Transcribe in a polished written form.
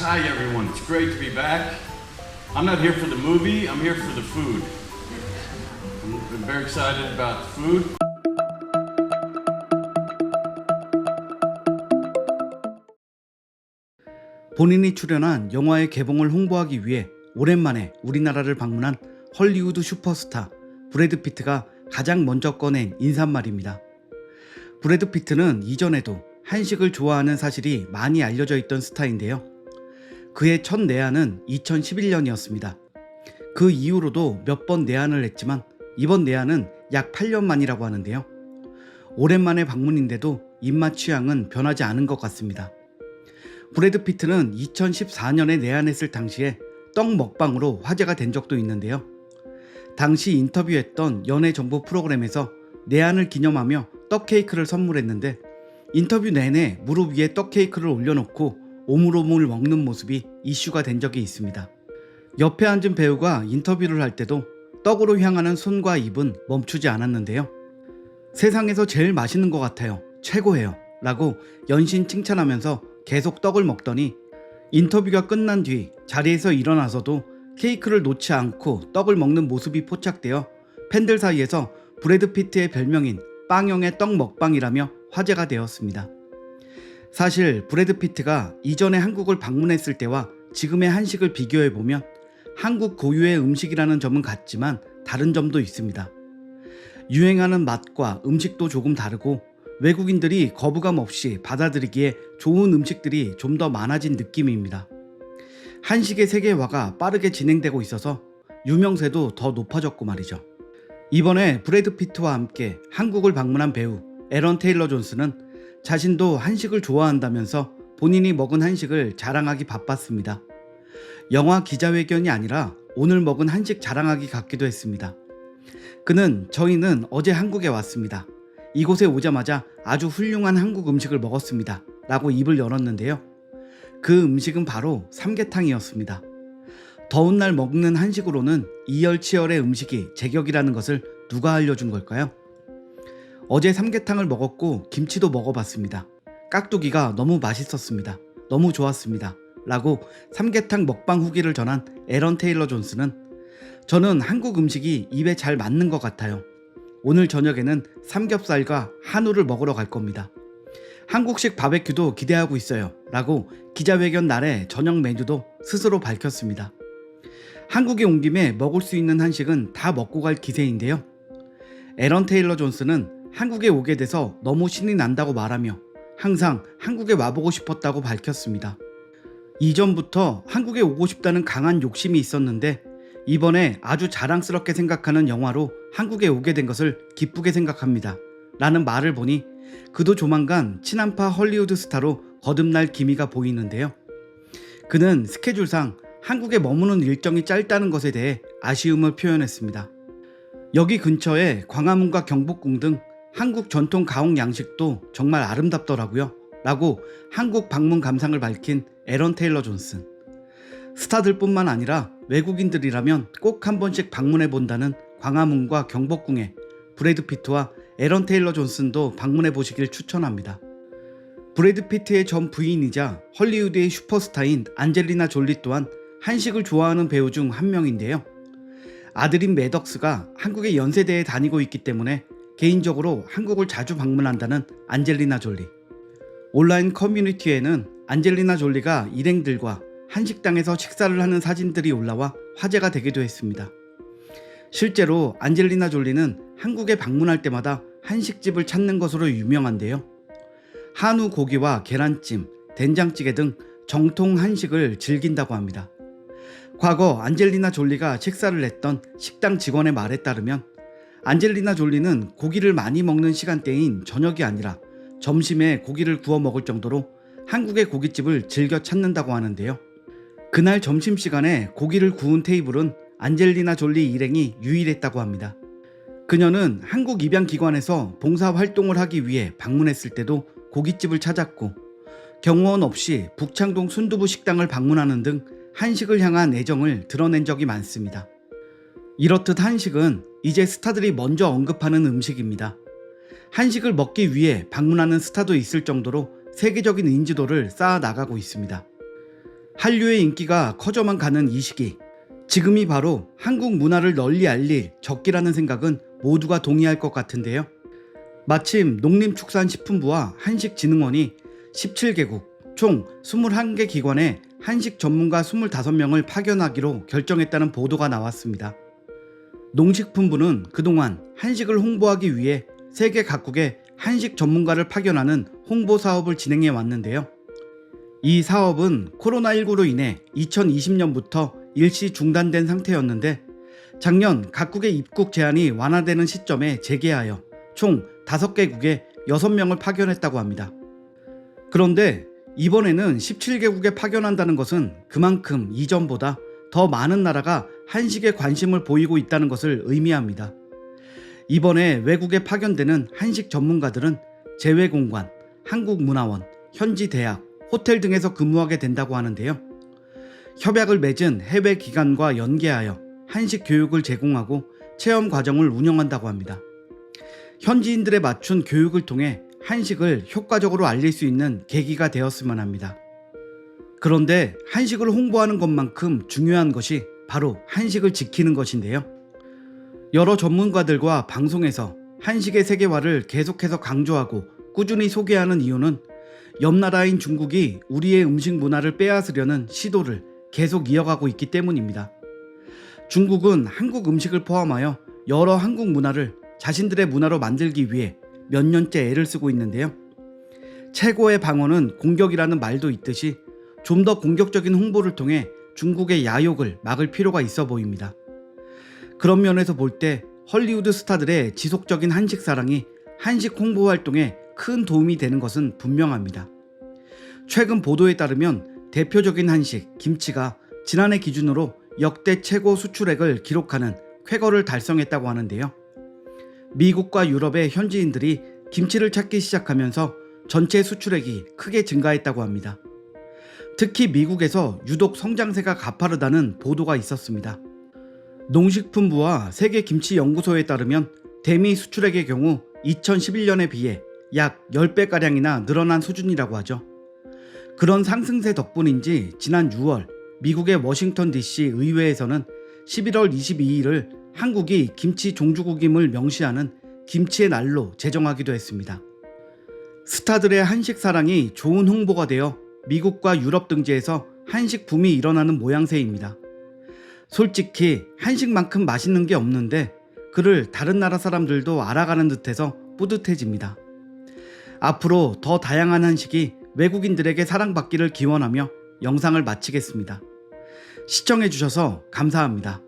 Hi everyone, it's great to be back. I'm not here for the movie, I'm here for the food. I'm very excited about food. 본인이 출연한 영화의 개봉을 홍보하기 위해 오랜만에 우리나라를 방문한 헐리우드 슈퍼스타 브래드 피트가 가장 먼저 꺼낸 인사말입니다. 브래드 피트는 이전에도 한식을 좋아하는 사실이 많이 알려져 있던 스타인데요. 그의 첫 내한은 2011년이었습니다. 그 이후로도 몇 번 내한을 했지만 이번 내한은 약 8년 만이라고 하는데요. 오랜만에 방문인데도 입맛 취향은 변하지 않은 것 같습니다. 브래드 피트는 2014년에 내한했을 당시에 떡 먹방으로 화제가 된 적도 있는데요. 당시 인터뷰했던 연예 정보 프로그램에서 내한을 기념하며 떡 케이크를 선물했는데 인터뷰 내내 무릎 위에 떡 케이크를 올려놓고 오물오물 먹는 모습이 이슈가 된 적이 있습니다. 옆에 앉은 배우가 인터뷰를 할 때도 떡으로 향하는 손과 입은 멈추지 않았는데요. 세상에서 제일 맛있는 것 같아요. 최고예요. 라고 연신 칭찬하면서 계속 떡을 먹더니 인터뷰가 끝난 뒤 자리에서 일어나서도 케이크를 놓지 않고 떡을 먹는 모습이 포착되어 팬들 사이에서 브래드 피트의 별명인 빵형의 떡 먹방이라며 화제가 되었습니다. 사실 브래드 피트가 이전에 한국을 방문했을 때와 지금의 한식을 비교해보면 한국 고유의 음식이라는 점은 같지만 다른 점도 있습니다. 유행하는 맛과 음식도 조금 다르고 외국인들이 거부감 없이 받아들이기에 좋은 음식들이 좀 더 많아진 느낌입니다. 한식의 세계화가 빠르게 진행되고 있어서 유명세도 더 높아졌고 말이죠. 이번에 브래드 피트와 함께 한국을 방문한 배우 에런 테일러 존스는 자신도 한식을 좋아한다면서 본인이 먹은 한식을 자랑하기 바빴습니다. 영화 기자회견이 아니라 오늘 먹은 한식 자랑하기 같기도 했습니다. 그는 저희는 어제 한국에 왔습니다. 이곳에 오자마자 아주 훌륭한 한국 음식을 먹었습니다. 라고 입을 열었는데요. 그 음식은 바로 삼계탕이었습니다. 더운 날 먹는 한식으로는 이열치열의 음식이 제격이라는 것을 누가 알려준 걸까요? 어제 삼계탕을 먹었고 김치도 먹어봤습니다. 깍두기가 너무 맛있었습니다. 너무 좋았습니다. 라고 삼계탕 먹방 후기를 전한 에런 테일러 존스는 저는 한국 음식이 입에 잘 맞는 것 같아요. 오늘 저녁에는 삼겹살과 한우를 먹으러 갈 겁니다. 한국식 바베큐도 기대하고 있어요. 라고 기자회견 날의 저녁 메뉴도 스스로 밝혔습니다. 한국에 온 김에 먹을 수 있는 한식은 다 먹고 갈 기세인데요. 에런 테일러 존스는 한국에 오게 돼서 너무 신이 난다고 말하며 항상 한국에 와보고 싶었다고 밝혔습니다. 이전부터 한국에 오고 싶다는 강한 욕심이 있었는데 이번에 아주 자랑스럽게 생각하는 영화로 한국에 오게 된 것을 기쁘게 생각합니다. 라는 말을 보니 그도 조만간 친한파 헐리우드 스타로 거듭날 기미가 보이는데요. 그는 스케줄상 한국에 머무는 일정이 짧다는 것에 대해 아쉬움을 표현했습니다. 여기 근처에 광화문과 경복궁 등 한국 전통 가옥 양식도 정말 아름답더라고요. 라고 한국 방문 감상을 밝힌 에런 테일러 존슨. 스타들뿐만 아니라 외국인들이라면 꼭 한 번씩 방문해 본다는 광화문과 경복궁에 브래드 피트와 에런 테일러 존슨도 방문해 보시길 추천합니다. 브래드 피트의 전 부인이자 헐리우드의 슈퍼스타인 안젤리나 졸리 또한 한식을 좋아하는 배우 중 한 명인데요. 아들인 매덕스가 한국의 연세대에 다니고 있기 때문에 개인적으로 한국을 자주 방문한다는 안젤리나 졸리. 온라인 커뮤니티에는 안젤리나 졸리가 일행들과 한식당에서 식사를 하는 사진들이 올라와 화제가 되기도 했습니다. 실제로 안젤리나 졸리는 한국에 방문할 때마다 한식집을 찾는 것으로 유명한데요. 한우 고기와 계란찜, 된장찌개 등 정통 한식을 즐긴다고 합니다. 과거 안젤리나 졸리가 식사를 했던 식당 직원의 말에 따르면 안젤리나 졸리는 고기를 많이 먹는 시간대인 저녁이 아니라 점심에 고기를 구워 먹을 정도로 한국의 고깃집을 즐겨 찾는다고 하는데요. 그날 점심시간에 고기를 구운 테이블은 안젤리나 졸리 일행이 유일했다고 합니다. 그녀는 한국 입양기관에서 봉사활동을 하기 위해 방문했을 때도 고깃집을 찾았고 경호원 없이 북창동 순두부 식당을 방문하는 등 한식을 향한 애정을 드러낸 적이 많습니다. 이렇듯 한식은 이제 스타들이 먼저 언급하는 음식입니다. 한식을 먹기 위해 방문하는 스타도 있을 정도로 세계적인 인지도를 쌓아 나가고 있습니다. 한류의 인기가 커져만 가는 이 시기, 지금이 바로 한국 문화를 널리 알릴 적기라는 생각은 모두가 동의할 것 같은데요. 마침 농림축산식품부와 한식진흥원이 17개국 총 21개 기관에 한식 전문가 25명을 파견하기로 결정했다는 보도가 나왔습니다. 농식품부는 그동안 한식을 홍보하기 위해 세계 각국에 한식 전문가를 파견하는 홍보 사업을 진행해 왔는데요. 이 사업은 코로나19로 인해 2020년부터 일시 중단된 상태였는데 작년 각국의 입국 제한이 완화되는 시점에 재개하여 총 5개국에 6명을 파견했다고 합니다. 그런데 이번에는 17개국에 파견한다는 것은 그만큼 이전보다 더 많은 나라가 한식에 관심을 보이고 있다는 것을 의미합니다. 이번에 외국에 파견되는 한식 전문가들은 재외공관, 한국문화원, 현지 대학, 호텔 등에서 근무하게 된다고 하는데요. 협약을 맺은 해외 기관과 연계하여 한식 교육을 제공하고 체험 과정을 운영한다고 합니다. 현지인들에 맞춘 교육을 통해 한식을 효과적으로 알릴 수 있는 계기가 되었으면 합니다. 그런데 한식을 홍보하는 것만큼 중요한 것이 바로 한식을 지키는 것인데요. 여러 전문가들과 방송에서 한식의 세계화를 계속해서 강조하고 꾸준히 소개하는 이유는 옆 나라인 중국이 우리의 음식 문화를 빼앗으려는 시도를 계속 이어가고 있기 때문입니다. 중국은 한국 음식을 포함하여 여러 한국 문화를 자신들의 문화로 만들기 위해 몇 년째 애를 쓰고 있는데요. 최고의 방어는 공격이라는 말도 있듯이 좀 더 공격적인 홍보를 통해 중국의 야욕을 막을 필요가 있어 보입니다. 그런 면에서 볼 때 헐리우드 스타들의 지속적인 한식 사랑이 한식 홍보 활동에 큰 도움이 되는 것은 분명합니다. 최근 보도에 따르면 대표적인 한식, 김치가 지난해 기준으로 역대 최고 수출액을 기록하는 쾌거를 달성했다고 하는데요. 미국과 유럽의 현지인들이 김치를 찾기 시작하면서 전체 수출액이 크게 증가했다고 합니다. 특히 미국에서 유독 성장세가 가파르다는 보도가 있었습니다. 농식품부와 세계김치연구소에 따르면 대미 수출액의 경우 2011년에 비해 약 10배가량이나 늘어난 수준이라고 하죠. 그런 상승세 덕분인지 지난 6월 미국의 워싱턴 DC 의회에서는 11월 22일을 한국이 김치 종주국임을 명시하는 김치의 날로 제정하기도 했습니다. 스타들의 한식 사랑이 좋은 홍보가 되어 미국과 유럽 등지에서 한식 붐이 일어나는 모양새입니다. 솔직히 한식만큼 맛있는 게 없는데 그를 다른 나라 사람들도 알아가는 듯해서 뿌듯해집니다. 앞으로 더 다양한 한식이 외국인들에게 사랑받기를 기원하며 영상을 마치겠습니다. 시청해주셔서 감사합니다.